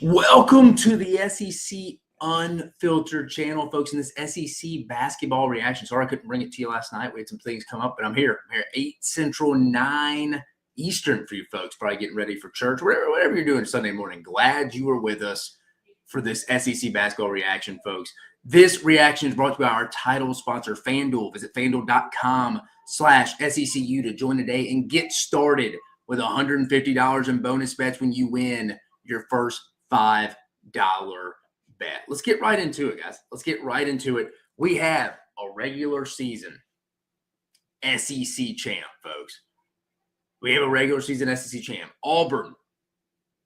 Welcome to the SEC Unfiltered channel, folks, in this SEC basketball reaction. Sorry I couldn't bring it to you last night. We had some things come up, but I'm here. I'm here 8 Central, 9 Eastern for you folks, probably getting ready for church, whatever you're doing Sunday morning. Glad you were with us for this SEC basketball reaction, folks. This reaction is brought to you by our title sponsor, FANDUEL. Visit FANDUEL.com/SECU to join today and get started with $150 in bonus bets when you win your first $5 bet. Let's get right into it, guys. Let's get right into it. We have a regular season SEC champ, folks. We have a regular season SEC champ. Auburn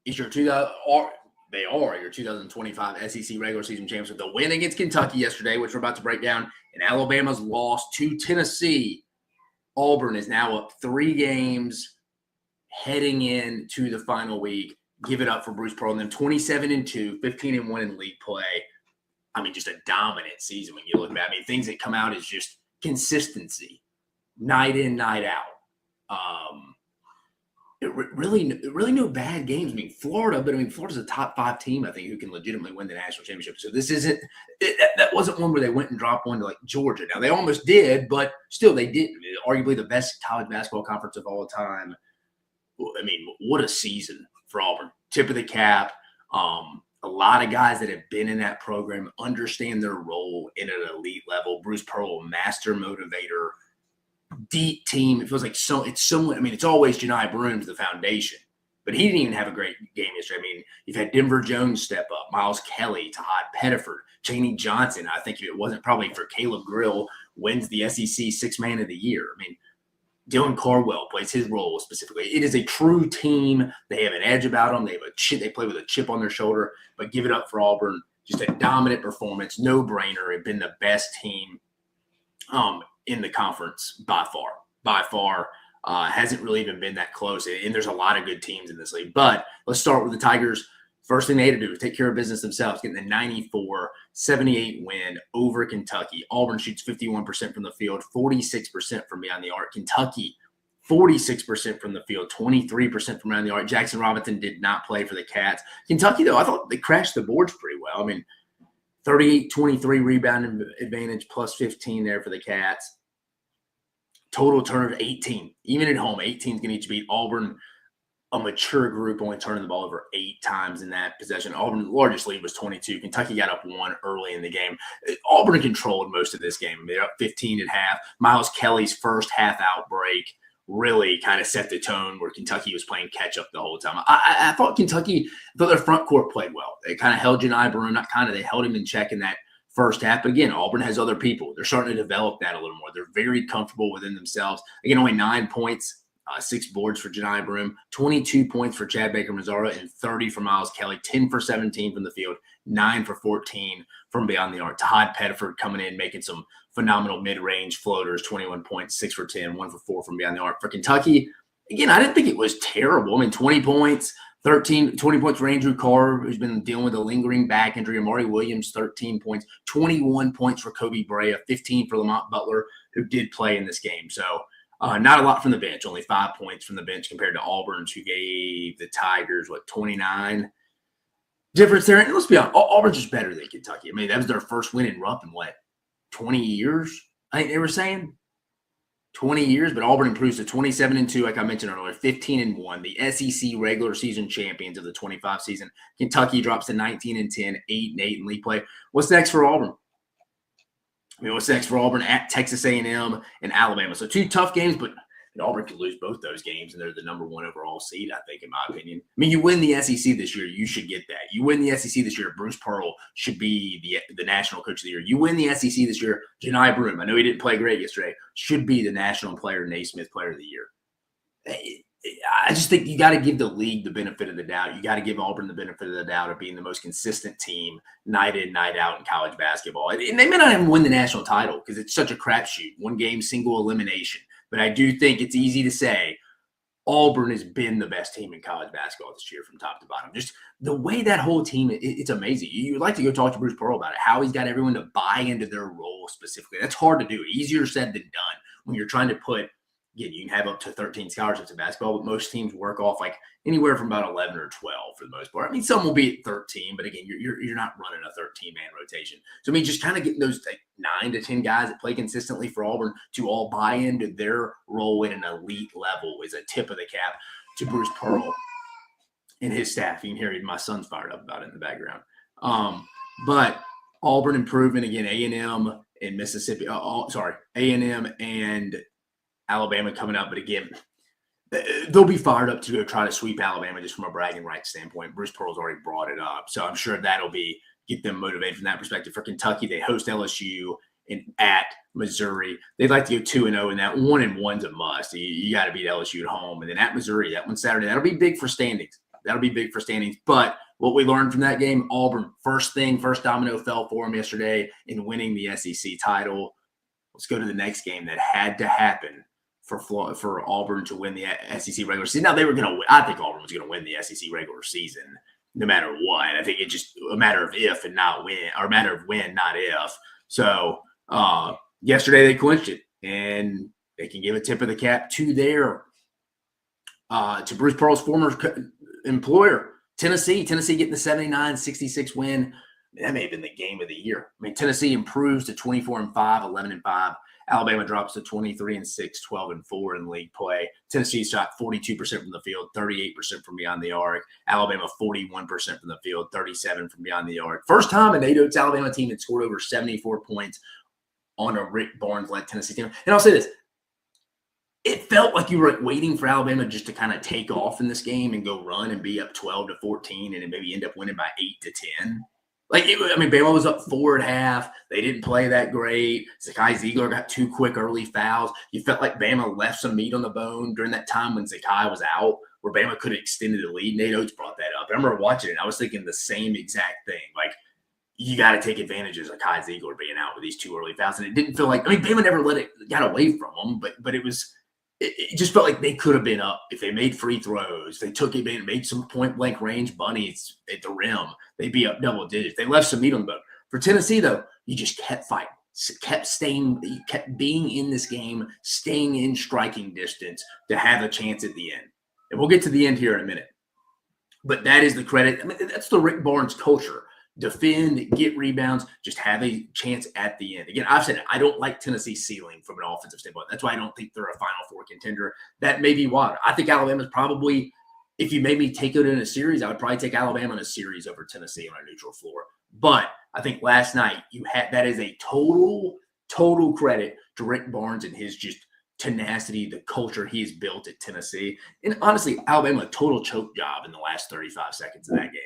is your 2025 SEC regular season champs with the win against Kentucky yesterday, which we're about to break down, and Alabama's loss to Tennessee. Auburn is now up 3 games heading into the final week. Give it up for Bruce Pearl and them. 27-2, 15-1 in league play. I mean, just a dominant season when you look back. I mean, things that come out is just consistency, night in, night out. Really no bad games. I mean, Florida's a top 5 team, I think, who can legitimately win the national championship. So this isn't that wasn't one where they went and dropped one to like Georgia. Now they almost did, but still they did. Arguably the best college basketball conference of all time. I mean, what a season for Auburn. Tip of the cap. A lot of guys that have been in that program understand their role in an elite level. Bruce Pearl, master motivator, deep team. It feels like it's somewhat. I mean, it's always Johni Broom's the foundation, but he didn't even have a great game yesterday. I mean, you've had Denver Jones step up, Miles Kelly, Tahad Pettiford, Chaney Johnson. I think if it wasn't probably for Caleb Grill, wins the SEC Sixth Man of the Year. I mean, Dylan Carwell plays his role specifically. It is a true team. They have an edge about them. They have a chip. They play with a chip on their shoulder. But give it up for Auburn. Just a dominant performance, no brainer. Have been the best team in the conference by far. By far, hasn't really even been that close. And there's a lot of good teams in this league. But let's start with the Tigers. First thing they had to do was take care of business themselves, getting the 94-78 win over Kentucky. Auburn shoots 51% from the field, 46% from beyond the arc. Kentucky, 46% from the field, 23% from around the arc. Jackson Robinson did not play for the Cats. Kentucky, though, I thought they crashed the boards pretty well. I mean, 38-23 rebound advantage, plus 15 there for the Cats. Total turnover 18. Even at home, 18 is going to each beat Auburn. A mature group only turning the ball over 8 times in that possession. Auburn's largest lead was 22. Kentucky got up 1 early in the game. Auburn controlled most of this game. They're up 15 at half. Miles Kelly's first half outbreak really kind of set the tone where Kentucky was playing catch-up the whole time. I thought their front court played well. They kind of held Johni Broome, they held him in check in that first half. But again, Auburn has other people. They're starting to develop that a little more. They're very comfortable within themselves. Again, only 9 points. 6 boards for Johni Broome, 22 points for Chad Baker-Mazara, and 30 for Miles Kelly, 10 for 17 from the field, 9 for 14 from beyond the arc. Tahad Pettiford coming in, making some phenomenal mid-range floaters, 21 points, 6 for 10, 1 for 4 from beyond the arc. For Kentucky, again, I didn't think it was terrible. I mean, 20 points for Andrew Carr, who's been dealing with a lingering back injury. Amari Williams, 13 points, 21 points for Kobe Brea, 15 for Lamont Butler, who did play in this game. So, not a lot from the bench, only 5 points from the bench compared to Auburn, who gave the Tigers, 29 difference there. And let's be honest, Auburn's just better than Kentucky. I mean, that was their first win in Rupp in 20 years? I think they were saying 20 years, but Auburn improves to 27-2, like I mentioned earlier, 15-1, the SEC regular season champions of the 25 season. Kentucky drops to 19-10, 8-8 in league play. What's next for Auburn? What's next for Auburn? At Texas A&M and Alabama. So 2 tough games, but Auburn could lose both those games, and they're the number 1 overall seed, I think, in my opinion. I mean, you win the SEC this year, you should get that. You win the SEC this year, Bruce Pearl should be the national coach of the year. You win the SEC this year, Johni Broome, I know he didn't play great yesterday, should be the national player, Naismith player of the year. I just think you got to give the league the benefit of the doubt. You got to give Auburn the benefit of the doubt of being the most consistent team night in, night out in college basketball. And they may not even win the national title because it's such a crapshoot, 1 game, single elimination. But I do think it's easy to say Auburn has been the best team in college basketball this year from top to bottom. Just the way that whole team, it's amazing. You would like to go talk to Bruce Pearl about it, how he's got everyone to buy into their role specifically. That's hard to do. Easier said than done when you're trying to put again, you can have up to 13 scholarships in basketball, but most teams work off like anywhere from about 11 or 12 for the most part. I mean, some will be at 13, but again, you're not running a 13-man rotation. So, I mean, just kind of getting those like 9 to 10 guys that play consistently for Auburn to all buy into their role at an elite level is a tip of the cap to Bruce Pearl and his staff. You can hear my son's fired up about it in the background. But Auburn improvement, again, A&M and Mississippi, A&M and Alabama coming up. But again, they'll be fired up to go try to sweep Alabama just from a bragging rights standpoint. Bruce Pearl's already brought it up. So I'm sure that'll get them motivated from that perspective. For Kentucky, they host LSU and at Missouri. They'd like to go 2-0 in that. 1-1's a must. You got to beat LSU at home. And then at Missouri, that one Saturday, that'll be big for standings. But what we learned from that game, Auburn, first domino fell for them yesterday in winning the SEC title. Let's go to the next game that had to happen for Auburn to win the SEC regular season. Now, they were going to win. I think Auburn was going to win the SEC regular season no matter what. I think it's just a matter of if and not when, or a matter of when, not if. So yesterday they clinched it, and they can give a tip of the cap to to Bruce Pearl's former employer, Tennessee. Tennessee getting the 79-66 win. That may have been the game of the year. I mean, Tennessee improves to 24-5, 11-5. Alabama drops to 23-6, 12-4 in league play. Tennessee shot 42% from the field, 38% from beyond the arc. Alabama 41% from the field, 37% from beyond the arc. First time a Nate Oates Alabama team had scored over 74 points on a Rick Barnes-led Tennessee team. And I'll say this. It felt like you were waiting for Alabama just to kind of take off in this game and go run and be up 12-14 and then maybe end up winning by 8-10. Bama was up 4 at half. They didn't play that great. Zakai Ziegler got 2 quick early fouls. You felt like Bama left some meat on the bone during that time when Zakai was out, where Bama could have extended the lead. Nate Oates brought that up. I remember watching it. I was thinking the same exact thing. Like, you got to take advantage of Zakai Ziegler being out with these 2 early fouls. And it didn't feel like – Bama never got away from them, but it was – it just felt like they could have been up if they made free throws. They took it and made some point-blank range bunnies at the rim. They'd be up double digits. They left some meat on the bone. For Tennessee, though, you just kept fighting, kept being in this game, staying in striking distance to have a chance at the end. And we'll get to the end here in a minute. But that is the credit. That's the Rick Barnes culture. Defend, get rebounds, just have a chance at the end. Again, I've said it, I don't like Tennessee's ceiling from an offensive standpoint. That's why I don't think they're a Final Four contender. That may be why. I think Alabama's probably, if you made me take it in a series, I would probably take Alabama in a series over Tennessee on a neutral floor. But I think last night that is a total credit to Rick Barnes and his just tenacity, the culture he's built at Tennessee. And honestly, Alabama, a total choke job in the last 35 seconds of that game.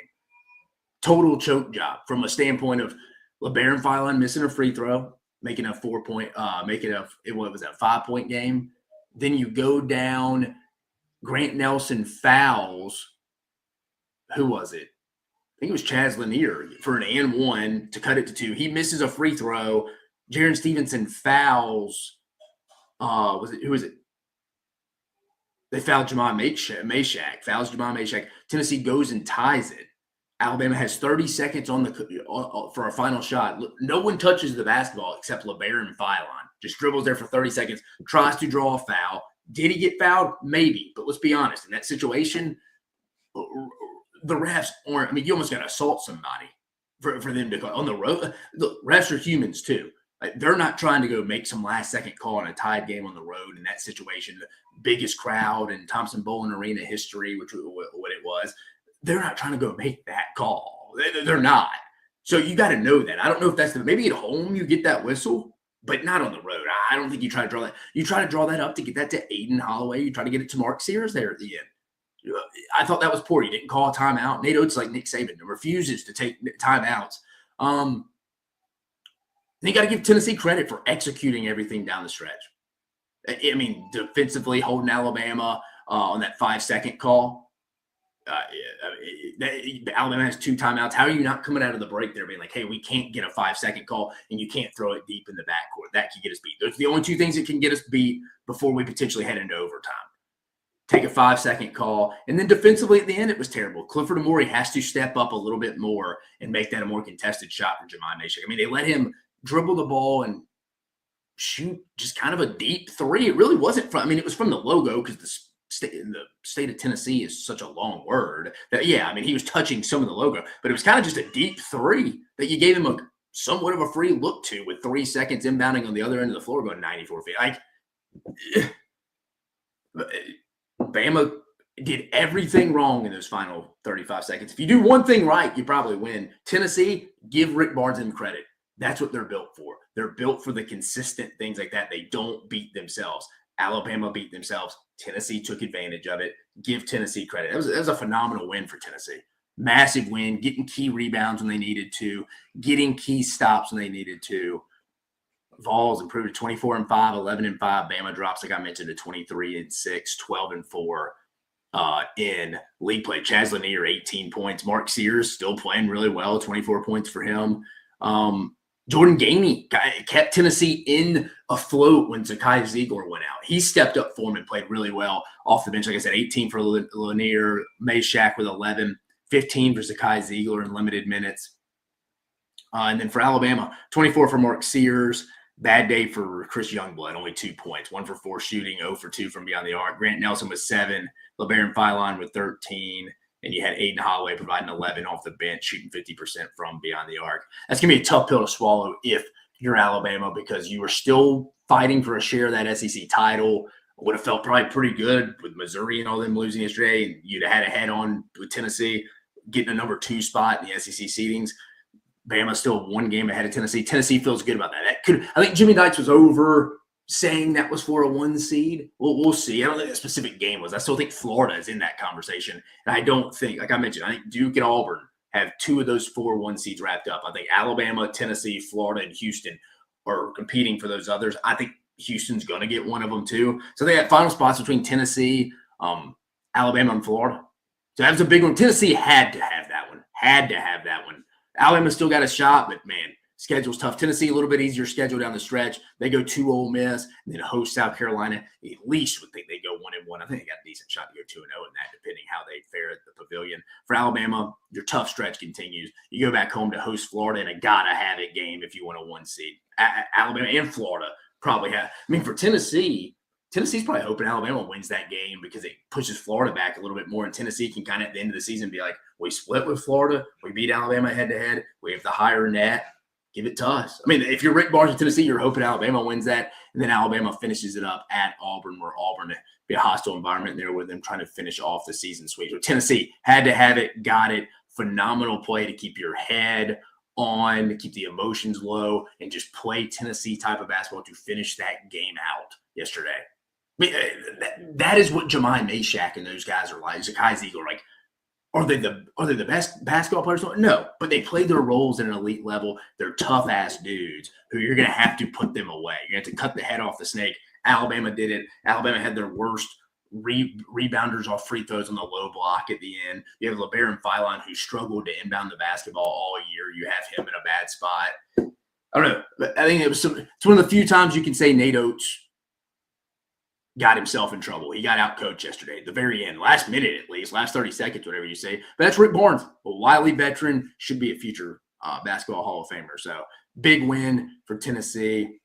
Total choke job from a standpoint of LeBaron Philon missing a free throw, making a 4-point, it was a 5-point game. Then you go down, Grant Nelson fouls. Who was it? I think it was Chaz Lanier for an and 1 to cut it to 2. He misses a free throw. Jaron Stevenson fouls. Who was it? They fouled Jamal Meshack. Fouls Jamal Meshack. Tennessee goes and ties it. Alabama has 30 seconds for a final shot. No one touches the basketball except LeBaron Philon. Just dribbles there for 30 seconds, tries to draw a foul. Did he get fouled? Maybe. But let's be honest. In that situation, the refs aren't – you almost got to assault somebody for them to – on the road. The refs are humans too. They're not trying to go make some last-second call in a tied game on the road in that situation. The biggest crowd in Thompson-Boling Arena history, which was what it was. They're not trying to go make that call. They're not. So you got to know that. I don't know if that's maybe at home you get that whistle, but not on the road. I don't think you try to draw that. You try to draw that up to get that to Aiden Holloway. You try to get it to Mark Sears there at the end. I thought that was poor. You didn't call a timeout. Nate Oates, like Nick Saban, refuses to take timeouts. Then you got to give Tennessee credit for executing everything down the stretch. Defensively holding Alabama on that 5-second call. Alabama has 2 timeouts. How are you not coming out of the break there being like, hey, we can't get a 5-second call and you can't throw it deep in the backcourt? That can get us beat. Those are the only 2 things that can get us beat before we potentially head into overtime. Take a 5-second call. And then defensively at the end, it was terrible. Clifford Amore has to step up a little bit more and make that a more contested shot for Jemai Meshack. They let him dribble the ball and shoot just kind of a deep three. It really wasn't from, I mean, it was from the logo because the state of Tennessee is such a long word that, yeah, I mean, he was touching some of the logo, but it was kind of just a deep three that you gave him a somewhat of a free look to with 3 seconds inbounding on the other end of the floor going 94 feet. Like, Bama did everything wrong in those final 35 seconds. If you do one thing right, you probably win. Tennessee, give Rick Barnes and credit. That's what they're built for. They're built for the consistent things like that. They don't beat themselves. Alabama beat themselves. Tennessee took advantage of it. Give Tennessee credit. That was a phenomenal win for Tennessee. Massive win, getting key rebounds when they needed to, getting key stops when they needed to. Vols improved to 24-5, 11-5. Bama drops, like I mentioned, to 23-6, 12-4 in league play. Chaz Lanier, 18 points. Mark Sears still playing really well, 24 points for him. Jordan Gamey kept Tennessee in afloat when Zakai Ziegler went out. He stepped up for him and played really well off the bench. Like I said, 18 for Lanier, Mayshak with 11, 15 for Zakai Ziegler in limited minutes. And then for Alabama, 24 for Mark Sears. Bad day for Chris Youngblood, only 2 points. 1 for 4 shooting, 0 for 2 from beyond the arc. Grant Nelson with 7, LeBaron Filon with 13, and you had Aiden Holloway providing 11 off the bench, shooting 50% from beyond the arc. That's going to be a tough pill to swallow if you're Alabama because you were still fighting for a share of that SEC title. Would have felt probably pretty good with Missouri and all them losing yesterday, and you'd have had a head on with Tennessee getting a number 2 spot in the SEC seedings. Bama still 1 game ahead of Tennessee. Tennessee feels good about that. I think Jimmy Dykes was over saying that was for a 1 seed. We'll see. I don't think that specific game was. I still think Florida is in that conversation. And I don't think, like I mentioned, I think Duke and Auburn have 2 of those 4 1 seeds wrapped up. I think Alabama, Tennessee, Florida, and Houston are competing for those others. I think Houston's going to get one of them too. So they have final spots between Tennessee, Alabama, and Florida. So that was a big one. Tennessee had to have that one. Alabama still got a shot, but man, schedule's tough. Tennessee, a little bit easier schedule down the stretch. They go to Ole Miss and then host South Carolina. At least would think they go 1-1. I think they got a decent shot to go 2-0 in that, depending how they fare at the Pavilion. For Alabama, your tough stretch continues. You go back home to host Florida in a gotta-have-it game if you want a 1 seed. Alabama and Florida probably have. I mean, for Tennessee's probably hoping Alabama wins that game because it pushes Florida back a little bit more, and Tennessee can kind of at the end of the season be like, we split with Florida, we beat Alabama head-to-head, we have the higher net, give it to us. I mean, if you're Rick Barnes in Tennessee, you're hoping Alabama wins that, and then Alabama finishes it up at Auburn, where Auburn be a hostile environment there with them trying to finish off the season sweep. So Tennessee had to have it, got it. Phenomenal play to keep your head on, to keep the emotions low, and just play Tennessee type of basketball to finish that game out yesterday. I mean, that is what Jemai Mayshak and those guys are like. Zakai Ziegler, like, are they the best basketball players? No, but they play their roles at an elite level. They're tough-ass dudes who you're going to have to put them away. You're going to have to cut the head off the snake. Alabama did it. Alabama had their worst rebounders off free throws on the low block at the end. You have LeBaron Filon, who struggled to inbound the basketball all year. You have him in a bad spot. I don't know. But I think it's one of the few times you can say Nate Oates got himself in trouble. He got out-coached yesterday at the very end, last minute at least, last 30 seconds, whatever you say. But that's Rick Barnes, a wily veteran, should be a future basketball Hall of Famer. So big win for Tennessee.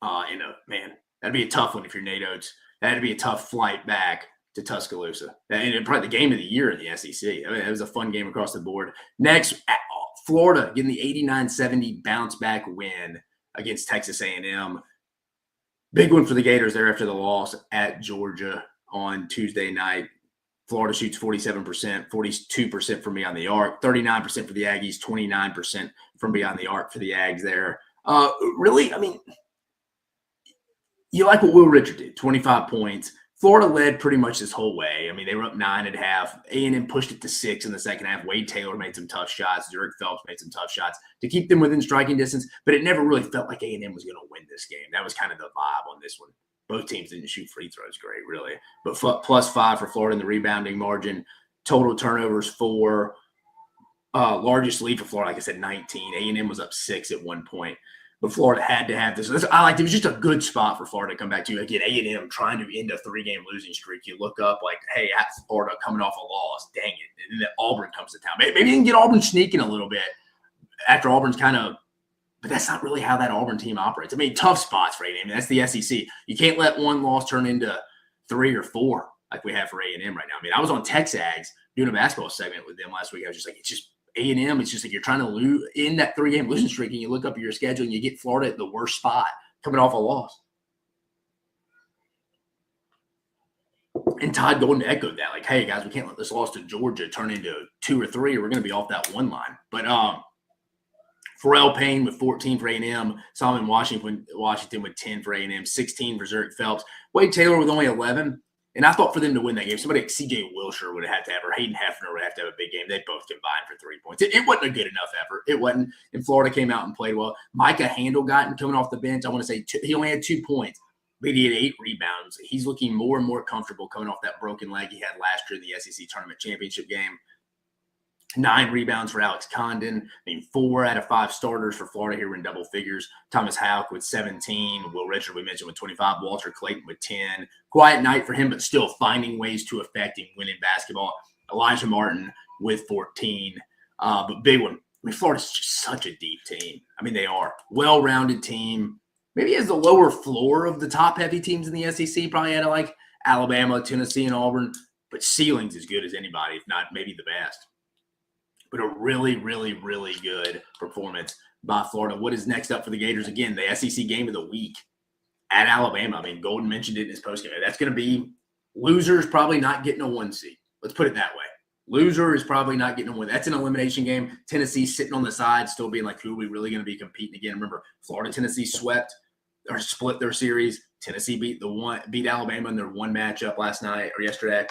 Man, that'd be a tough one if you're Nate Oates. That'd be a tough flight back to Tuscaloosa. And probably the game of the year in the SEC. I mean, it was a fun game across the board. Next, Florida getting the 89-70 bounce-back win against Texas A&M. Big one for the Gators there after the loss at Georgia on Tuesday night. Florida shoots 47%, 42% from beyond the arc, 39% for the Aggies, 29% from beyond the arc for the Ags there. Really, I mean, you like what Will Richard did, 25 points. Florida led pretty much this whole way. I mean, they were up 9.5. A&M pushed it to 6 in the second half. Wade Taylor made some tough shots. Derek Phelps made some tough shots to keep them within striking distance, but it never really felt like A&M was going to win this game. That was kind of the vibe on this one. Both teams didn't shoot free throws great, really. But +5 for Florida in the rebounding margin. Total turnovers 4. Largest lead for Florida, like I said, 19. A&M was up 6 at one point. But Florida had to have this. I liked it. It was just a good spot for Florida to come back to. Again, A&M trying to end a 3-game losing streak. You look up like, hey, Florida coming off a loss. Dang it. And then Auburn comes to town. Maybe you can get Auburn sneaking a little bit after Auburn's kind of But that's not really how that Auburn team operates. I mean, tough spots for A&M. I mean, that's the SEC. You can't let one loss turn into 3 or 4 like we have for A&M right now. I mean, I was on Texags doing a basketball segment with them last week. I was just like, it's just A&M. It's just like you're trying to lose in that 3-game losing streak, and you look up at your schedule and you get Florida at the worst spot coming off a loss. And Todd Golden echoed that, like, hey, guys, we can't let this loss to Georgia turn into 2 or 3, or we're going to be off that one line. But Pharrell Payne with 14 for A&M, Solomon Washington with 10 for A&M, 16 for Zurich Phelps, Wade Taylor with only 11. And I thought for them to win that game, somebody like C.J. Wilshire would have had to have, or Hayden Hefner would have to have a big game. They both combined for 3 points. It wasn't a good enough effort. It wasn't. And Florida came out and played well. Micah Handel coming off the bench. I want to say he only had 2 points, but he had 8 rebounds. He's looking more and more comfortable coming off that broken leg he had last year in the SEC tournament championship game. 9 rebounds for Alex Condon. I mean, 4 out of 5 starters for Florida here were in double figures. Thomas Houck with 17. Will Richard, we mentioned, with 25. Walter Clayton with 10. Quiet night for him, but still finding ways to affect and win in basketball. Elijah Martin with 14. But big one. I mean, Florida's just such a deep team. I mean, they are. Well-rounded team. Maybe has the lower floor of the top-heavy teams in the SEC, probably out of like Alabama, Tennessee, and Auburn. But ceiling's as good as anybody, if not maybe the best. But a really, really, really good performance by Florida. What is next up for the Gators? Again, the SEC game of the week at Alabama. I mean, Golden mentioned it in his postgame. That's going to be losers probably not getting a 1 seed. Let's put it that way. Loser is probably not getting a win. That's an elimination game. Tennessee sitting on the side, still being like, who are we really going to be competing again? Remember, Florida, Tennessee swept or split their series. Tennessee beat Alabama in their one matchup last night or yesterday.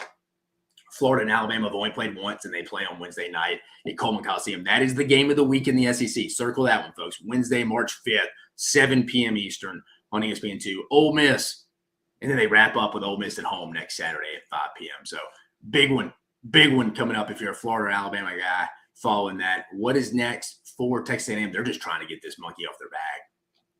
Florida and Alabama have only played once, and they play on Wednesday night at Coleman Coliseum. That is the game of the week in the SEC. Circle that one, folks. Wednesday, March 5th, 7 p.m. Eastern on ESPN2. Ole Miss, and then they wrap up with Ole Miss at home next Saturday at 5 p.m. So big one coming up if you're a Florida or Alabama guy following that. What is next for Texas A&M? They're just trying to get this monkey off their back.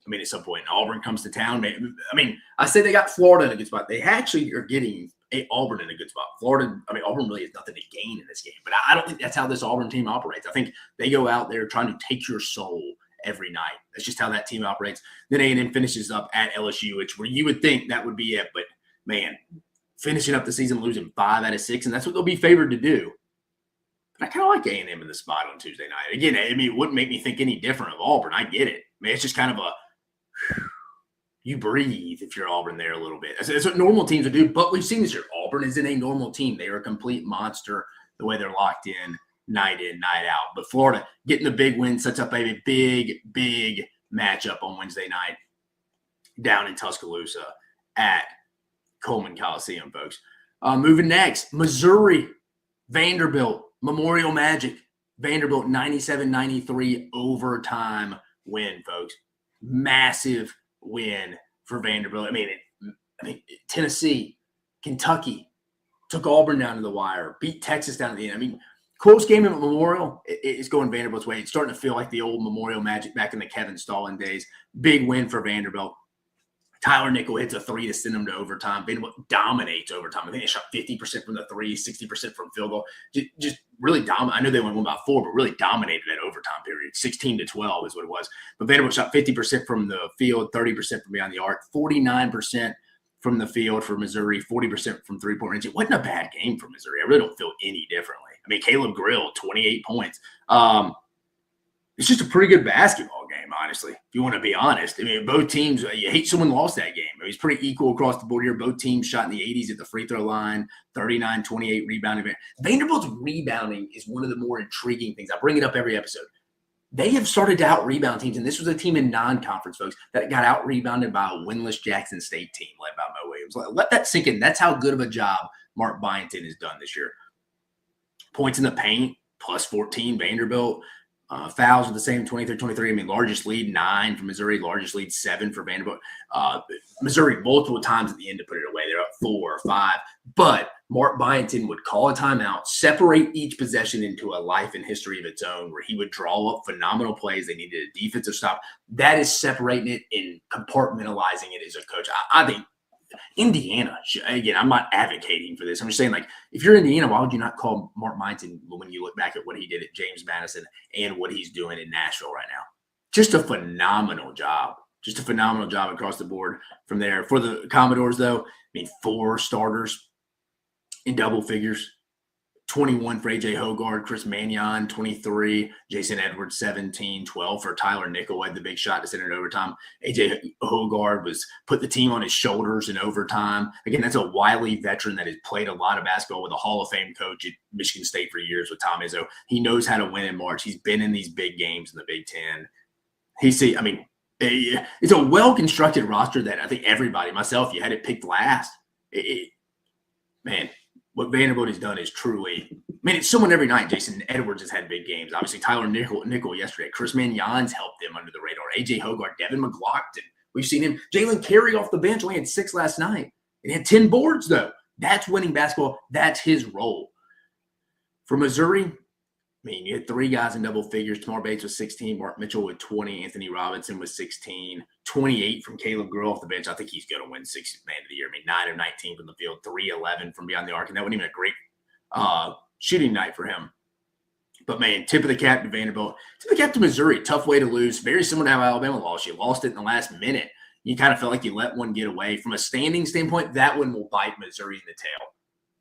I mean, at some point, Auburn comes to town. I mean, I say they got Florida in a good spot. They actually are getting Auburn in a good spot. Auburn really has nothing to gain in this game. But I don't think that's how this Auburn team operates. I think they go out there trying to take your soul every night. That's just how that team operates. Then A&M finishes up at LSU, where you would think that would be it. But, man, finishing up the season losing 5 out of 6, and that's what they'll be favored to do. But I kind of like A&M in the spot on Tuesday night. Again, I mean, it wouldn't make me think any different of Auburn. I get it. I mean, it's just kind of a you breathe if you're Auburn there a little bit. That's what normal teams would do, but we've seen this year. Auburn isn't a normal team. They are a complete monster the way they're locked in, night out. But Florida getting the big win sets up a big, big matchup on Wednesday night down in Tuscaloosa at Coleman Coliseum, folks. Moving next, Missouri, Vanderbilt, Memorial Magic. Vanderbilt 97-93 overtime win, folks. Massive win for Vanderbilt. I mean, Tennessee, Kentucky took Auburn down to the wire, beat Texas down to the end. I mean, close game at Memorial. It's going Vanderbilt's way. It's starting to feel like the old Memorial Magic back in the Kevin Stallin days. Big win for Vanderbilt. Tyler Nickel hits a 3 to send them to overtime. Vanderbilt dominates overtime. I think they shot 50% from the 3, 60% from field goal. Just really dominant. I know they only won by 4, but really dominated that overtime period. 16-12 is what it was. But Vanderbilt shot 50% from the field, 30% from beyond the arc, 49% from the field for Missouri, 40% from three-point range. It wasn't a bad game for Missouri. I really don't feel any differently. I mean, Caleb Grill, 28 points. It's just a pretty good basketball game, honestly, if you want to be honest. I mean, both teams, you hate someone lost that game. I mean, it's pretty equal across the board here. Both teams shot in the 80s at the free throw line, 39-28 rebounding. Vanderbilt's rebounding is one of the more intriguing things. I bring it up every episode. They have started to out-rebound teams, and this was a team in non-conference, folks, that got out-rebounded by a winless Jackson State team led by Mo Williams. Let that sink in. That's how good of a job Mark Byington has done this year. Points in the paint, plus 14, Vanderbilt. Fouls are the same, 23-23. I mean, largest lead, 9 for Missouri. Largest lead, 7 for Vanderbilt. Missouri multiple times at the end to put it away. They're up 4 or 5. But Mark Byington would call a timeout, separate each possession into a life and history of its own, where he would draw up phenomenal plays. They needed a defensive stop. That is separating it and compartmentalizing it as a coach. I think Indiana, again, I'm not advocating for this. I'm just saying, like, if you're Indiana, why would you not call Mark Byington when you look back at what he did at James Madison and what he's doing in Nashville right now? just a phenomenal job. Just a phenomenal job across the board from there. For the Commodores, though, I mean, 4 starters in double figures. 21 for A.J. Hoggard, Chris Mannion, 23, Jason Edwards, 17, 12 for Tyler Nickel, had the big shot to send it in overtime. A.J. Hoggard put the team on his shoulders in overtime. Again, that's a wily veteran that has played a lot of basketball with a Hall of Fame coach at Michigan State for years with Tom Izzo. He knows how to win in March. He's been in these big games in the Big Ten. It's a well-constructed roster that I think everybody, myself, you had it picked last. Man, what Vanderbilt has done is truly – it's someone every night. Jason Edwards has had big games. Obviously, Tyler Nickel yesterday. Chris Magnon's helped them under the radar. A.J. Hoggard, Devin McLaughlin. We've seen him. Jalen Carey off the bench only had 6 last night. He had 10 boards, though. That's winning basketball. That's his role. For Missouri – you had 3 guys in double figures. Tamar Bates was 16, Mark Mitchell with 20, Anthony Robinson was 16, 28 from Caleb Grill off the bench. I think he's going to win 6th man of the year. 9 of 19 from the field, 3-11 from beyond the arc, and that wasn't even a great shooting night for him. But, tip of the cap to Vanderbilt. Tip of the cap to Missouri. Tough way to lose. Very similar to how Alabama lost. You lost it in the last minute. You kind of felt like you let one get away. From a standing standpoint, that one will bite Missouri in the tail.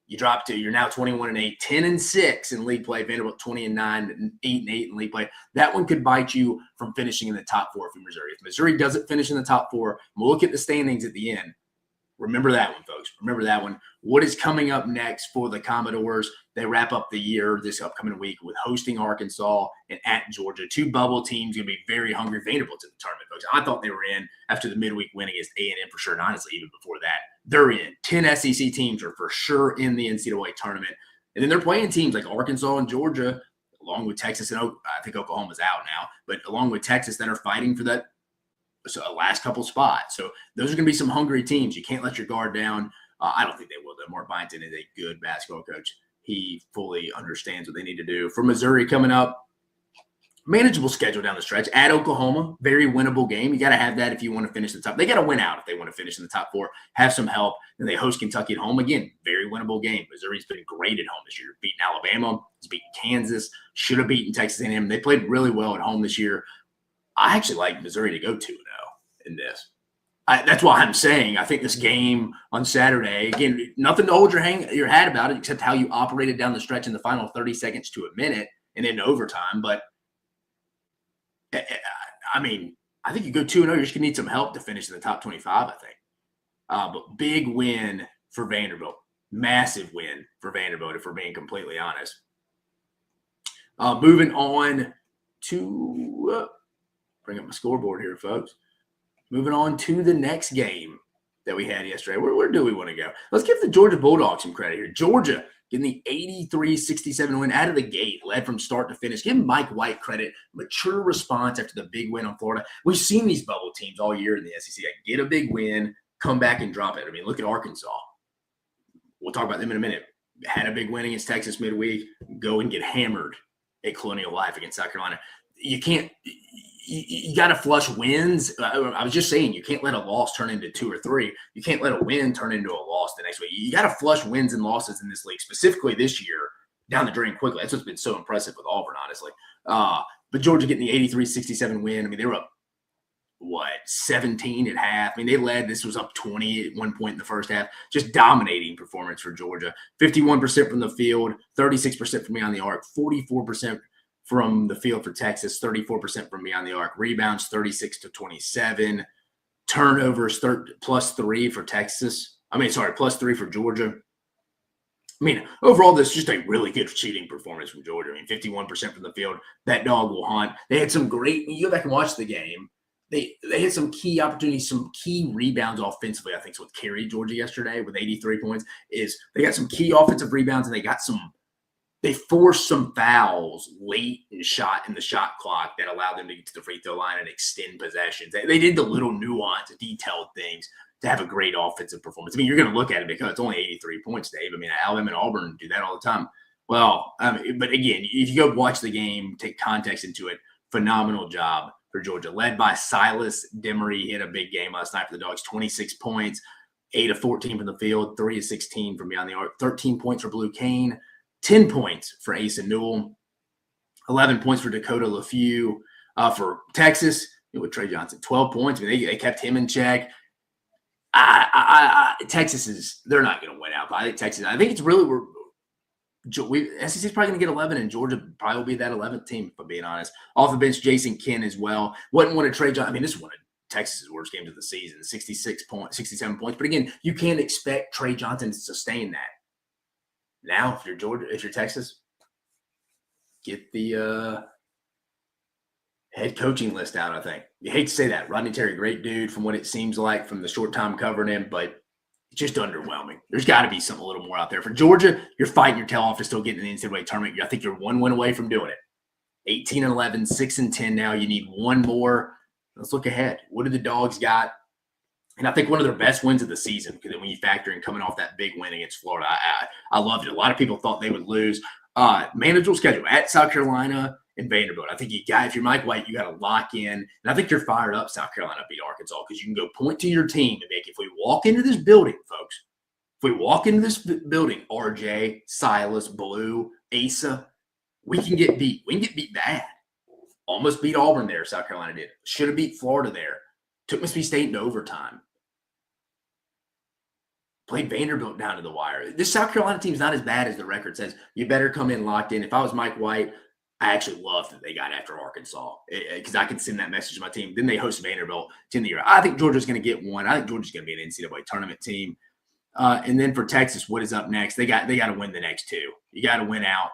You drop to, you're now 21-8, 10-6 in league play. Vanderbilt 20-9, 8-8 in league play. That one could bite you from finishing in the top 4 for Missouri. If Missouri doesn't finish in the top 4, we'll look at the standings at the end. Remember that one, folks. Remember that one. What is coming up next for the Commodores? They wrap up the year this upcoming week with hosting Arkansas and at Georgia. 2 bubble teams going to be very hungry. Vanderbilt's in the tournament, folks. I thought they were in after the midweek win against A&M for sure, and honestly, even before that. They're in. 10 SEC teams are for sure in the NCAA tournament. And then they're playing teams like Arkansas and Georgia, along with Texas, and I think Oklahoma's out now, but along with Texas that are fighting for that last couple spots. So those are going to be some hungry teams. You can't let your guard down. I don't think they will, though. Mark Byington is a good basketball coach. He fully understands what they need to do. For Missouri coming up, manageable schedule down the stretch. At Oklahoma, very winnable game. You got to have that if you want to finish the top. They got to win out if they want to finish in the top 4, have some help. Then they host Kentucky at home. Again, very winnable game. Missouri's been great at home this year. Beaten Alabama. He's beaten Kansas. Should have beaten Texas A&M. They played really well at home this year. I actually like Missouri to go 2-0 in this. That's why I'm saying I think this game on Saturday, again, nothing to hold your hat about it except how you operated down the stretch in the final 30 seconds to a minute and into overtime. But, I think you go 2-0, you're just going to need some help to finish in the top 25, I think. But big win for Vanderbilt. Massive win for Vanderbilt, if we're being completely honest. Moving on to bring up my scoreboard here, folks. Moving on to the next game that we had yesterday. Where do we want to go? Let's give the Georgia Bulldogs some credit here. Georgia getting the 83-67 win out of the gate, led from start to finish. Give Mike White credit. Mature response after the big win on Florida. We've seen these bubble teams all year in the SEC. Get a big win, come back and drop it. Look at Arkansas. We'll talk about them in a minute. Had a big win against Texas midweek. Go and get hammered at Colonial Life against South Carolina. You can't – you got to flush wins. I was just saying, you can't let a loss turn into 2 or 3. You can't let a win turn into a loss the next week. You got to flush wins and losses in this league, specifically this year, down the drain quickly. That's what's been so impressive with Auburn, honestly. But Georgia getting the 83-67 win. They were up, 17 at half. They led. This was up 20 at one point in the first half. Just dominating performance for Georgia. 51% from the field, 36% from beyond the arc, 44% from the field for Texas, 34% from beyond the arc. Rebounds, 36-27. Turnovers, +3 for Texas. +3 for Georgia. Overall, this is just a really good shooting performance from Georgia. 51% from the field. That dog will hunt. They had some great – you go back and watch the game. They had some key opportunities, some key rebounds offensively, I think is what carried Georgia yesterday with 83 points. Is they got some key offensive rebounds, and they forced some fouls late in the shot clock that allowed them to get to the free throw line and extend possessions. They did the little nuanced, detailed things to have a great offensive performance. You're going to look at it because it's only 83 points, Dave. Alabama and Auburn do that all the time. Well, but again, if you go watch the game, take context into it, phenomenal job for Georgia, led by Silas Demery. He had a big game last night for the Dogs, 26 points, 8 of 14 from the field, 3 of 16 from beyond the arc, 13 points for Blue Kane, 10 points for Asa Newell, 11 points for Dakota LaFew. For Texas, with Trey Johnson, 12 points. I mean, they kept him in check. Texas they're not going to win out. I think Texas. I think it's really SEC is probably going to get 11, and Georgia probably will be that 11th team, if I'm being honest. Off the bench, Jason Ken as well. Wasn't one of Trey Johnson. I mean, this is one of Texas's worst games of the season, 67 points. But again, you can't expect Trey Johnson to sustain that. Now, if you're Texas, get the head coaching list out, I think. You hate to say that. Rodney Terry, great dude from what it seems like from the short time covering him, but just underwhelming. There's got to be something a little more out there. For Georgia, you're fighting your tail off to still get in the NCAA tournament. I think you're one win away from doing it. 18-11, 6-10 now. You need one more. Let's look ahead. What do the Dogs got? And I think one of their best wins of the season, because when you factor in coming off that big win against Florida, I loved it. A lot of people thought they would lose. Manageable schedule at South Carolina and Vanderbilt. I think if you're Mike White, you got to lock in. And I think you're fired up. South Carolina beat Arkansas because you can go point to your team and make. If we walk into this building, folks, RJ, Silas, Blue, Asa, we can get beat. We can get beat bad. Almost beat Auburn there. South Carolina did. Should have beat Florida there. Took Mississippi State into overtime. Played Vanderbilt down to the wire. This South Carolina team's not as bad as the record says. You better come in locked in. If I was Mike White, I actually loved that they got after Arkansas because I could send that message to my team. Then they host Vanderbilt to end the year. I think Georgia's going to get one. I think Georgia's going to be an NCAA tournament team. And then for Texas, what is up next? They got to win the next two. You got to win out.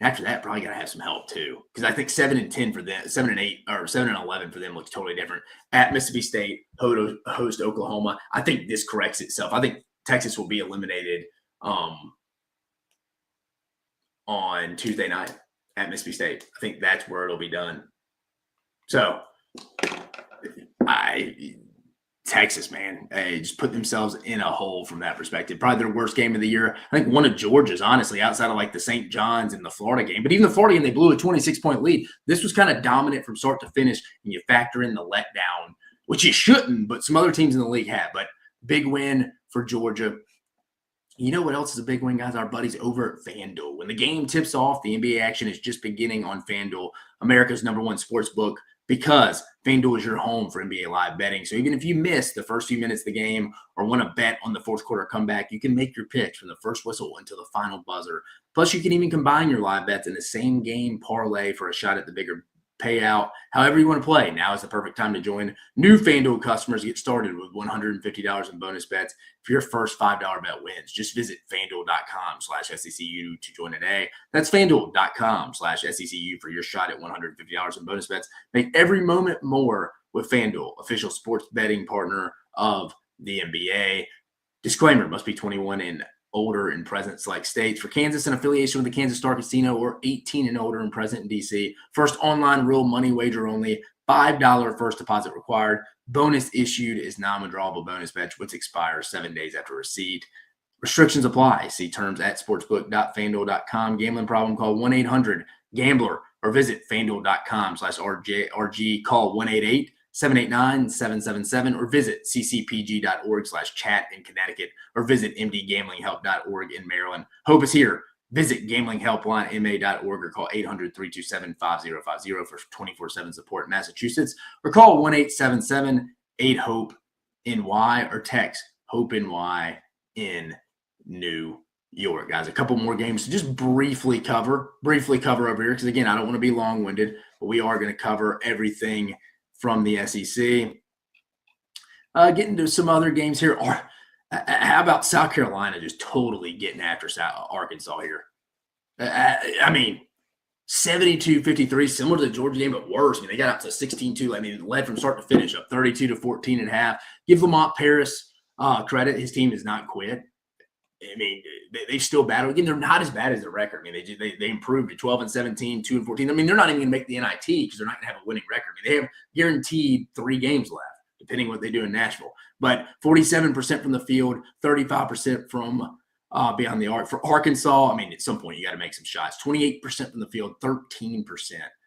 And after that, probably got to have some help too, because I think 7-10 for them, 7-8 or 7-11 for them looks totally different. At Mississippi State, host Oklahoma. I think this corrects itself. I think Texas will be eliminated on Tuesday night at Mississippi State. I think that's where it'll be done. So, Texas, man, just put themselves in a hole from that perspective. Probably their worst game of the year. I think one of Georgia's, honestly, outside of like the St. John's and the Florida game. But even the Florida game, they blew a 26-point lead. This was kind of dominant from start to finish, and you factor in the letdown, which you shouldn't, but some other teams in the league have. But big win for Georgia. You know what else is a big win, guys? Our buddies over at FanDuel. When the game tips off, the NBA action is just beginning on FanDuel, America's #1 sports book, because FanDuel is your home for NBA live betting. So even if you miss the first few minutes of the game or want to bet on the fourth quarter comeback, you can make your picks from the first whistle until the final buzzer. Plus, you can even combine your live bets in the same game parlay for a shot at the bigger payout. However you want to play, now is the perfect time to join. New FanDuel customers get started with $150 in bonus bets if your first $5 bet wins. Just visit FanDuel.com/SECU to join today. That's FanDuel.com/SECU for your shot at $150 in bonus bets. Make every moment more with FanDuel, official sports betting partner of the NBA. Disclaimer, must be 21 and older in present select states. For Kansas, an affiliation with the Kansas Star Casino, or 18 and older and present in D.C. First online real money wager only. $5 first deposit required. Bonus issued is non-withdrawable bonus bet, which expires 7 days after receipt. Restrictions apply. See terms at sportsbook.fanduel.com. Gambling problem, call 1-800-GAMBLER or visit fanduel.com/RG. Call 1-888-789-777 or visit ccpg.org/chat in Connecticut or visit mdgamblinghelp.org in Maryland. Hope is here. Visit gamblinghelplinema.org or call 800-327-5050 for 24/7 support in Massachusetts, or call 1-877-8-HOPE-NY or text HOPE-NY in New York. Guys, a couple more games to just briefly cover over here, because again, I don't want to be long-winded, but we are going to cover everything from the SEC. Getting to some other games here. How about South Carolina just totally getting after Arkansas here? I mean, 72-53, similar to the Georgia game, but worse. I mean, they got up to 16-2. I mean, led from start to finish, up 32-14 and a half. Give Lamont Paris credit. His team has not quit. I mean, they still battle. Again, they're not as bad as their record. I mean, they improved to 12-17, 2-14. I mean, they're not even going to make the NIT because they're not going to have a winning record. I mean, they have guaranteed 3 games left, depending on what they do in Nashville. But 47% from the field, 35% from beyond the arc. For Arkansas, I mean, at some point you got to make some shots. 28% from the field, 13%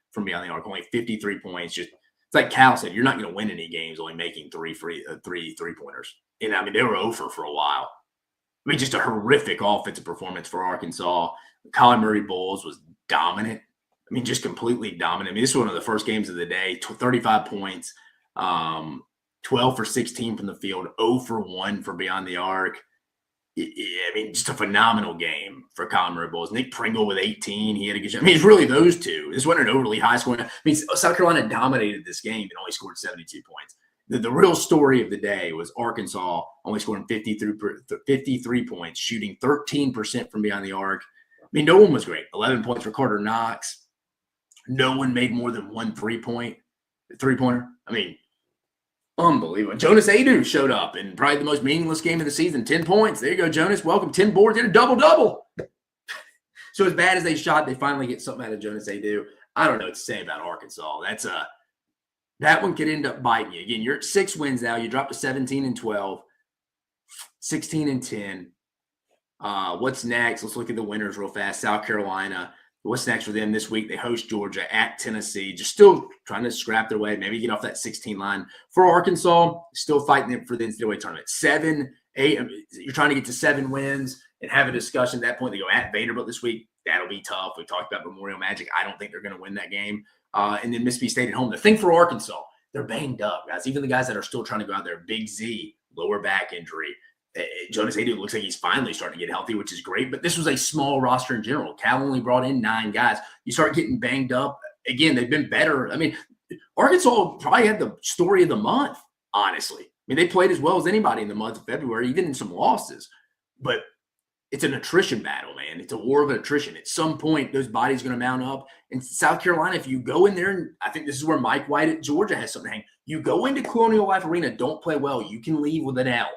from beyond the arc, only 53 points. Just it's like Cal said, you're not going to win any games only making three three-pointers. And I mean, they were over for a while. I mean, just a horrific offensive performance for Arkansas. Colin Murray Bowles was dominant. I mean, just completely dominant. I mean, this is one of the first games of the day, 35 points, 12 for 16 from the field, 0 for 1 for beyond the arc. I mean, just a phenomenal game for Conroe Bulls. Nick Pringle with 18. He had a good shot. I mean, it's really those two. This wasn't an overly high scoring. I mean, South Carolina dominated this game and only scored 72 points. The real story of the day was Arkansas only scoring 53 points, shooting 13% from beyond the arc. I mean, no one was great. 11 points for Carter Knox. No one made more than one three-pointer. I mean, unbelievable. Jonas Adu showed up in probably the most meaningless game of the season. 10 points. There you go, Jonas. Welcome. 10 boards and a double-double. So as bad as they shot, they finally get something out of Jonas Adu. I don't know what to say about Arkansas. That one could end up biting you. Again, you're at 6 wins now. You dropped to 17-12, 16-10. What's next? Let's look at the winners real fast. South Carolina. What's next for them this week? They host Georgia at Tennessee. Just still trying to scrap their way, maybe get off that 16 line. For Arkansas, still fighting for the NCAA tournament. 7, 8. You're trying to get to 7 wins and have a discussion. At that point, they go at Vanderbilt this week. That'll be tough. We talked about Memorial Magic. I don't think they're going to win that game. And then Mississippi State at home. The thing for Arkansas, they're banged up, guys. Even the guys that are still trying to go out there, Big Z, lower back injury. Jonas Adu looks like he's finally starting to get healthy, which is great. But this was a small roster in general. Cal only brought in 9 guys. You start getting banged up. Again, they've been better. I mean, Arkansas probably had the story of the month, honestly. I mean, they played as well as anybody in the month of February, even in some losses. But it's an attrition battle, man. It's a war of attrition. At some point, those bodies are going to mount up. And South Carolina, if you go in there, and I think this is where Mike White at Georgia has something to hang. You go into Colonial Life Arena, don't play well, you can leave with an L.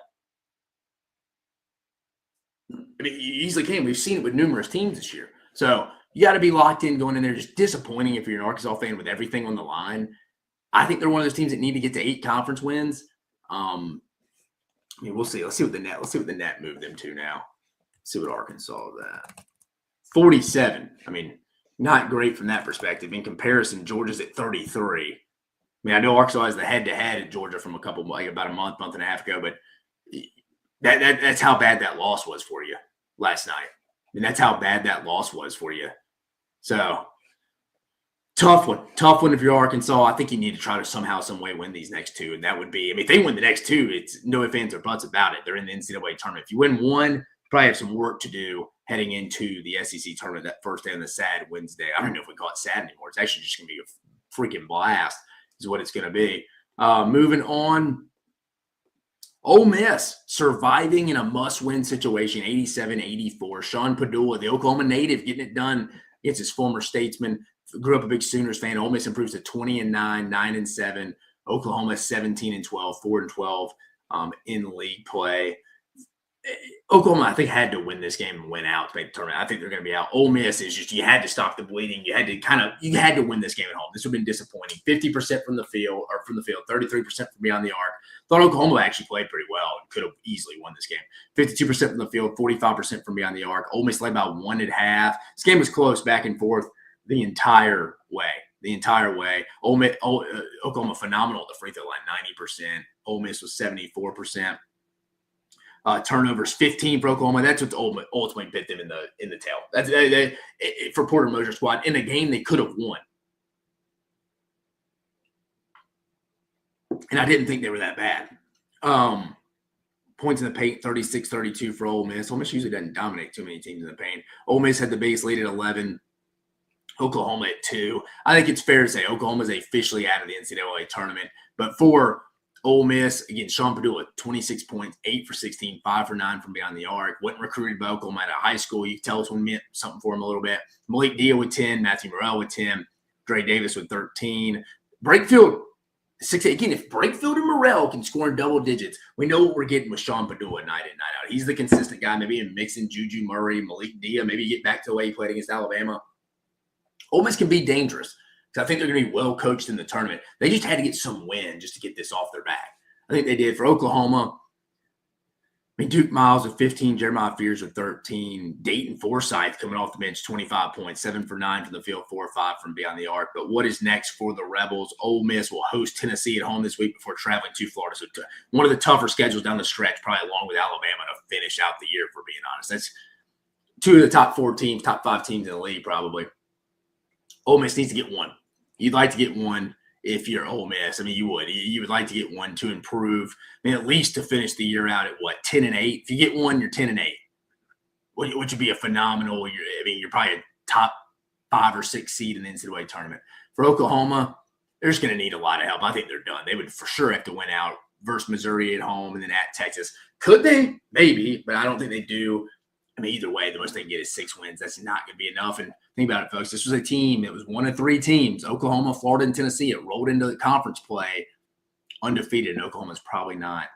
I mean, you easily can. We've seen it with numerous teams this year. So you got to be locked in going in there. Just disappointing if you're an Arkansas fan with everything on the line. I think they're one of those teams that need to get to 8 conference wins. I mean, we'll see. Let's see what the net moved them to now. Let's see what Arkansas is at. 47. I mean, not great from that perspective. In comparison, Georgia's at 33. I mean, I know Arkansas has the head-to-head at Georgia from about a month and a half ago, but that's how bad that loss was for you last night. I mean, that's how bad that loss was for you. So, tough one if you're Arkansas. I think you need to try to somehow, some way win these next 2, and that would be, I mean, if they win the next 2, it's no ifs, ands, or buts about it. They're in the NCAA tournament. If you win 1, you probably have some work to do heading into the SEC tournament that first day on the sad Wednesday. I don't know if we call it sad anymore. It's actually just going to be a freaking blast is what it's going to be. Moving on. Ole Miss surviving in a must-win situation, 87-84. Sean Pedulla, the Oklahoma native, getting it done against his former statesman. Grew up a big Sooners fan. Ole Miss improves to 20-9, 9-7. Oklahoma 17-12, 4-12 in league play. Oklahoma, I think, had to win this game and win out to make the tournament. I think they're going to be out. Ole Miss is just, you had to stop the bleeding. You had to win this game at home. This would have been disappointing. 50% from the field, 33% from beyond the arc. Thought Oklahoma actually played pretty well and could have easily won this game. 52% from the field, 45% from beyond the arc. Ole Miss led by 1 at half. This game was close back and forth the entire way. Oklahoma phenomenal at the free throw line, 90%. Ole Miss was 74%. Turnovers 15 for Oklahoma. That's what ultimately bit them in the tail. That's for Porter Moser squad in a game they could have won. And I didn't think they were that bad. Points in the paint, 36-32 for Ole Miss. Ole Miss usually doesn't dominate too many teams in the paint. Ole Miss had the biggest lead at 11. Oklahoma at 2. I think it's fair to say Oklahoma is officially out of the NCAA tournament. But for Ole Miss, again, Sean Pedulla, 26 points, 8 for 16, 5 for 9 from beyond the arc. Wasn't recruited by Oklahoma out of high school. You can tell this one meant something for him a little bit. Malik Dia with 10, Matthew Morrell with 10, Dre Davis with 13. Brakefield, 6. Again, if Brakefield and Morrell can score in double digits, we know what we're getting with Sean Pedulla night in, night out. He's the consistent guy. Maybe even mixing Juju Murray, Malik Dia, maybe get back to the way he played against Alabama. Ole Miss can be dangerous. I think they're going to be well coached in the tournament. They just had to get some win just to get this off their back. I think they did. For Oklahoma, I mean, Duke Miles with 15, Jeremiah Fears with 13, Dayton Forsyth coming off the bench, 25 points, 7 for 9 from the field, 4 or 5 from beyond the arc. But what is next for the Rebels? Ole Miss will host Tennessee at home this week before traveling to Florida. So one of the tougher schedules down the stretch, probably along with Alabama to finish out the year, for being honest. That's 2 of the top 4 teams, top 5 teams in the league probably. Ole Miss needs to get one. You'd like to get one if you're Ole Miss. I mean, you would. You would like to get one to improve. I mean, at least to finish the year out at what, 10-8. If you get one, you're 10-8, which would be a phenomenal. You're probably a top 5 or 6 seed in the NCAA tournament. For Oklahoma, they're just going to need a lot of help. I think they're done. They would for sure have to win out versus Missouri at home and then at Texas. Could they? Maybe, but I don't think they do. I mean, either way, the most they can get is 6 wins. That's not going to be enough. And think about it, folks. This was a team. It was one of 3 teams, Oklahoma, Florida, and Tennessee. It rolled into the conference play undefeated, and Oklahoma's probably not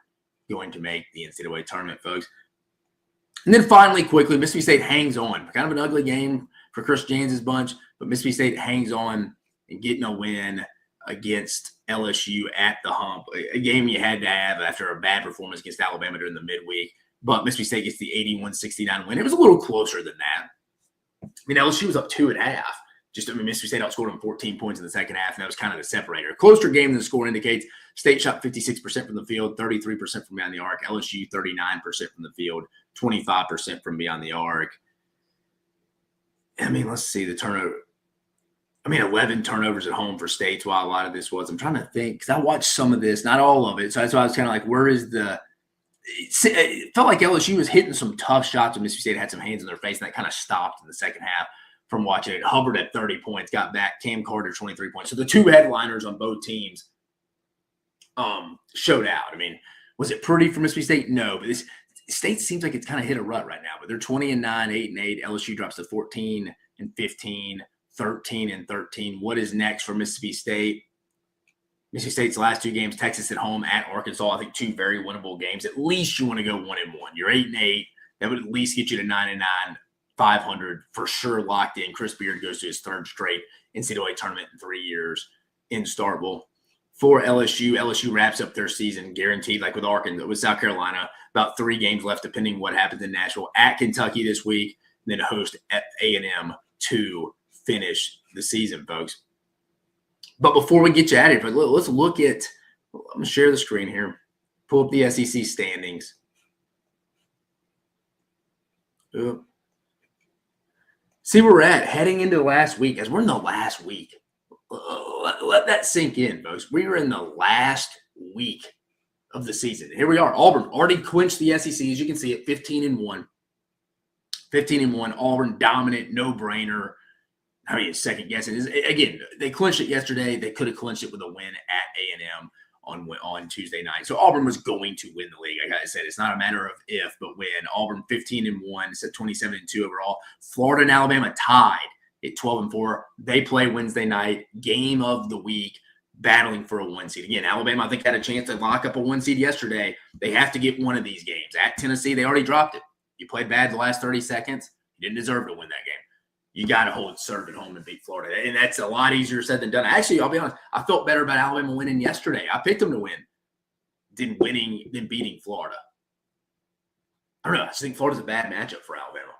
going to make the NCAA tournament, folks. And then finally, quickly, Mississippi State hangs on. Kind of an ugly game for Chris James' bunch, but Mississippi State hangs on and getting a win against LSU at the Hump, a game you had to have after a bad performance against Alabama during the midweek. But Mississippi State gets the 81-69 win. It was a little closer than that. I mean, LSU was up 2 at half. Mississippi State outscored them 14 points in the second half, and that was kind of the separator. A closer game than the score indicates. State shot 56% from the field, 33% from beyond the arc. LSU, 39% from the field, 25% from beyond the arc. I mean, let's see the turnover. 11 turnovers at home for State's while a lot of this was. I'm trying to think because I watched some of this, not all of it. So that's why I was kind of like, where is the – it felt like LSU was hitting some tough shots and Mississippi State had some hands in their face, and that kind of stopped in the second half from watching it. Hubbard at 30 points, got back. Cam Carter, 23 points. So the 2 headliners on both teams showed out. I mean, was it pretty for Mississippi State? No, but this State seems like it's kind of hit a rut right now. But they're 20-9, 8-8. LSU drops to 14-15. 13-13. What is next for Mississippi State? Mississippi State's last 2 games, Texas at home, at Arkansas. I think 2 very winnable games. At least you want to go 1-1. You're 8-8. That would at least get you to 9-9, 500 for sure locked in. Chris Beard goes to his 3rd straight NCAA tournament in 3 years in Starkville. For LSU wraps up their season guaranteed, like with South Carolina. About 3 games left, depending what happens in Nashville. At Kentucky this week, and then host at A&M to finish the season, folks. But before we get you out of here, let's look at – I'm going to share the screen here. Pull up the SEC standings. See where we're at heading into the last week. As we're in the last week, let that sink in, folks. We are in the last week of the season. Here we are. Auburn already clinched the SEC. As you can see, at 15-1. 15-1. Auburn dominant, no-brainer. I mean, second guessing. Again, they clinched it yesterday. They could have clinched it with a win at A&M on Tuesday night. So Auburn was going to win the league. Like I said, it's not a matter of if, but when. Auburn 15-1, it's at 27-2 overall. Florida and Alabama tied at 12-4. They play Wednesday night, game of the week, battling for a 1 seed. Again, Alabama, I think, had a chance to lock up a 1 seed yesterday. They have to get one of these games. At Tennessee, they already dropped it. You played bad the last 30 seconds. You didn't deserve to win that game. You got to hold serve at home and beat Florida. And that's a lot easier said than done. Actually, I'll be honest, I felt better about Alabama winning yesterday. I picked them to win than beating Florida. I don't know. I just think Florida's a bad matchup for Alabama.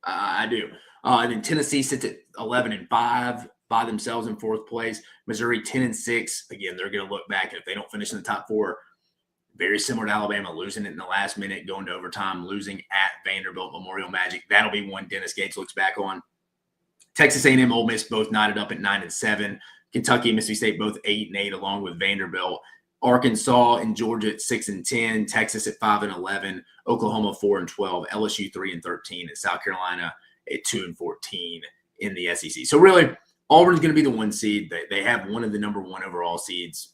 I do. And then Tennessee sits at 11-5 by themselves in 4th place. Missouri 10-6. Again, they're going to look back, and if they don't finish in the top 4, very similar to Alabama, losing it in the last minute, going to overtime, losing at Vanderbilt Memorial Magic. That'll be one Dennis Gates looks back on. Texas A&M, Ole Miss both knotted up at 9-7. Kentucky and Mississippi State both 8-8, along with Vanderbilt. Arkansas and Georgia at 6-10. Texas at 5-11. Oklahoma 4-12. LSU 3-13. And South Carolina at 2-14 in the SEC. So really, Auburn's going to be the 1 seed. They have one of the number 1 overall seeds.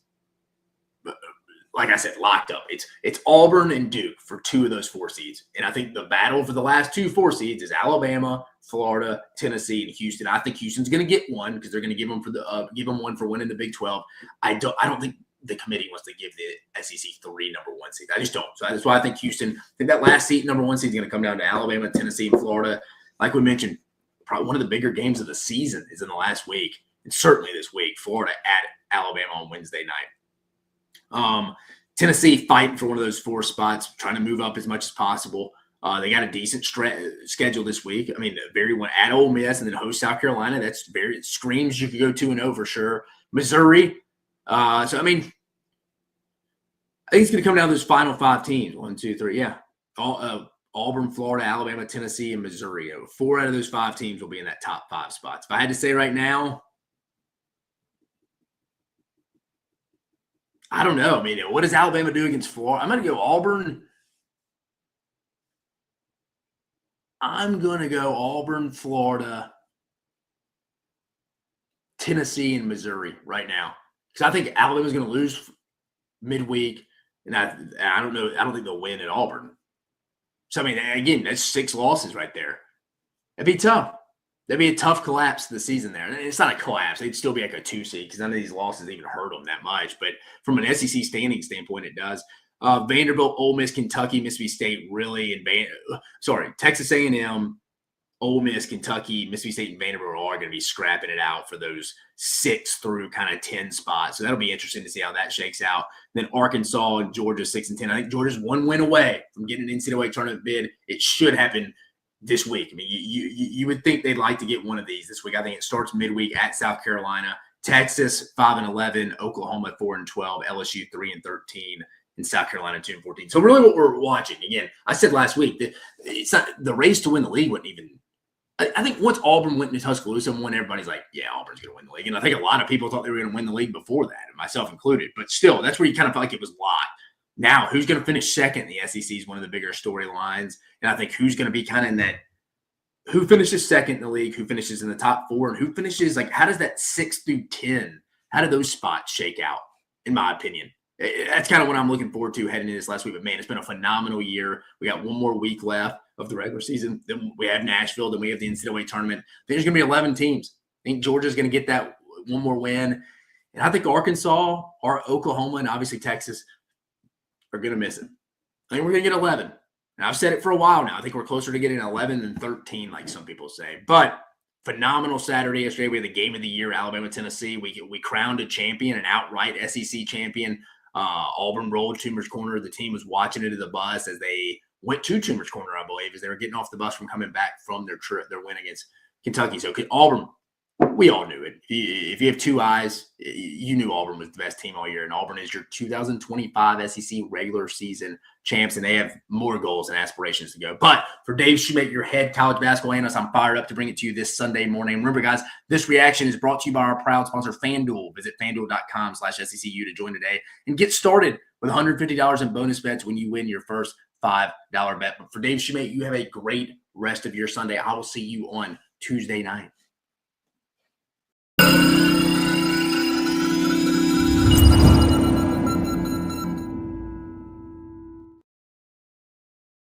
Like I said, locked up. It's Auburn and Duke for 2 of those 4 seeds. And I think the battle for the last 2 4 seeds is Alabama, Florida, Tennessee, and Houston. I think Houston's going to get one because they're going to give them one for winning the Big 12. I don't think the committee wants to give the SEC 3 number 1 seeds. I just don't. So that's why I think Houston. I think that last seat, number 1 seed, is going to come down to Alabama, Tennessee, and Florida. Like we mentioned, probably one of the bigger games of the season is in the last week, and certainly this week. Florida at Alabama on Wednesday night. Tennessee fighting for one of those 4 spots, trying to move up as much as possible. They got a decent schedule this week. I mean, very one at Ole Miss and then host South Carolina. That's very screams you could go 2-0 for sure. Missouri. So I mean, I think it's going to come down to those final 5 teams. 1, 2, 3. Yeah, Auburn, Florida, Alabama, Tennessee, and Missouri. 4 out of those 5 teams will be in that top 5 spots. If I had to say right now, I don't know. I mean, what does Alabama do against Florida? I'm going to go Auburn. I'm going to go Auburn, Florida, Tennessee, and Missouri right now. Because I think Alabama's going to lose midweek, and I don't know. I don't think they'll win at Auburn. So, I mean, again, that's 6 losses right there. That'd be tough. That'd be a tough collapse to the season there. And it's not a collapse. They'd still be like a 2 seed because none of these losses even hurt them that much. But from an SEC standing standpoint, it does. Vanderbilt, Ole Miss, Kentucky, Mississippi State, really, and Texas A&M, Ole Miss, Kentucky, Mississippi State, and Vanderbilt are all going to be scrapping it out for those 6 through kind of 10 spots. So that'll be interesting to see how that shakes out. Then Arkansas and Georgia 6 and 10. I think Georgia's 1 win away from getting an NCAA tournament bid. It should happen this week. I mean, you would think they'd like to get one of these this week. I think it starts midweek at South Carolina, Texas 5-11, Oklahoma 4-12, LSU 3-13. In South Carolina, 2-14. So really, what we're watching again, I said last week that it's not the race to win the league. Wouldn't even. I think once Auburn went into Tuscaloosa and won, everybody's like, "Yeah, Auburn's going to win the league." And I think a lot of people thought they were going to win the league before that, and myself included. But still, that's where you kind of felt like it was locked. Now, who's going to finish second in the SEC is one of the bigger storylines, and I think who's going to be kind of in that. Who finishes second in the league? Who finishes in the top 4? And who finishes like? How does that 6 through 10? How do those spots shake out? In my opinion. That's kind of what I'm looking forward to heading into this last week. But, man, it's been a phenomenal year. We got 1 more week left of the regular season. Then we have Nashville. Then we have the NCAA tournament. There's going to be 11 teams. I think Georgia's going to get that 1 more win. And I think Arkansas or Oklahoma and obviously Texas are going to miss it. I think we're going to get 11. And I've said it for a while now. I think we're closer to getting 11 than 13, like some people say. But phenomenal Saturday yesterday. We had the game of the year, Alabama, Tennessee. We crowned a champion, an outright SEC champion. Auburn rolled Toomer's Corner. The team was watching it at the bus as they went to Toomer's Corner, I believe, as they were getting off the bus from coming back from their win against Kentucky. So Auburn, we all knew it. If you have 2 eyes, you knew Auburn was the best team all year. And Auburn is your 2025 SEC regular season champs, and they have more goals and aspirations to go. But for Dave Shumate, your head college basketball analyst, I'm fired up to bring it to you this Sunday morning. Remember, guys, this reaction is brought to you by our proud sponsor, FANDUEL. Visit FANDUEL.com/SECU to join today and get started with $150 in bonus bets when you win your first $5 bet. But for Dave Shumate, you have a great rest of your Sunday. I will see you on Tuesday night.